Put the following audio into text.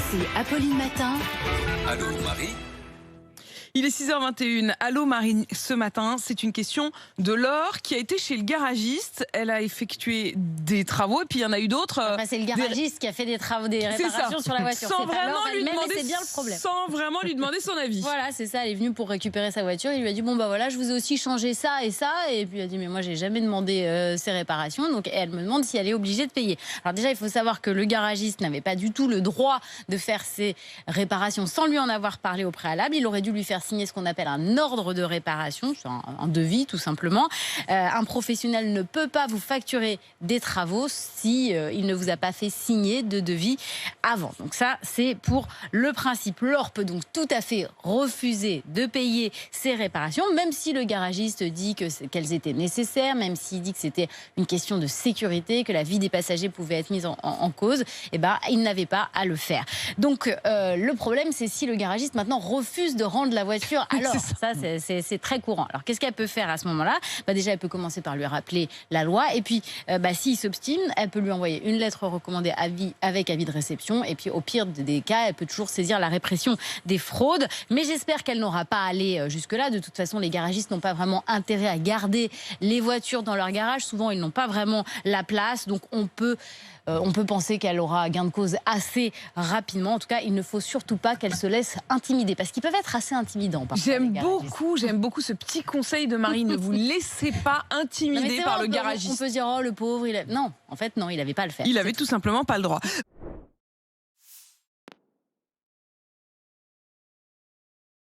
C'est Apolline Matin. Allô Marie. Il est 6h21. Allô Marine, ce matin, c'est une question de Laure qui a été chez le garagiste. Elle a effectué des travaux et puis il y en a eu d'autres. C'est le garagiste qui a fait des travaux, des réparations sur la voiture. Sans vraiment lui demander, c'est bien le problème. Sans vraiment lui demander son avis. Voilà, c'est ça. Elle est venue pour récupérer sa voiture. Il lui a dit bon bah voilà, je vous ai aussi changé ça et ça. Et puis elle a dit mais moi j'ai jamais demandé ces réparations. Donc elle me demande si elle est obligée de payer. Alors déjà il faut savoir que le garagiste n'avait pas du tout le droit de faire ces réparations sans lui en avoir parlé au préalable. Il aurait dû lui faire signer ce qu'on appelle un ordre de réparation, un devis tout simplement. Un professionnel ne peut pas vous facturer des travaux si il ne vous a pas fait signer de devis avant. Donc ça, c'est pour le principe. Laure peut donc tout à fait refuser de payer ces réparations, même si le garagiste dit qu'elles étaient nécessaires, même s'il dit que c'était une question de sécurité, que la vie des passagers pouvait être mise en cause. Eh ben, il n'avait pas à le faire. Donc le problème, c'est si le garagiste maintenant refuse de rendre la voiture. Alors, ça, c'est très courant. Alors, qu'est-ce qu'elle peut faire à ce moment-là ? Déjà, elle peut commencer par lui rappeler la loi. Et puis, s'il s'obstine, elle peut lui envoyer une lettre recommandée avec avis de réception. Et puis, au pire des cas, elle peut toujours saisir la répression des fraudes. Mais j'espère qu'elle n'aura pas à aller jusque-là. De toute façon, les garagistes n'ont pas vraiment intérêt à garder les voitures dans leur garage. Souvent, ils n'ont pas vraiment la place. Donc, on peut penser qu'elle aura gain de cause assez rapidement. En tout cas, il ne faut surtout pas qu'elle se laisse intimider. Parce qu'ils peuvent être assez intimidants. J'aime beaucoup ce petit conseil de Marie. Ne vous laissez pas intimider par le garagiste. On peut se dire, oh le pauvre, non, en fait non, il n'avait pas à le faire. Il avait tout simplement pas le droit.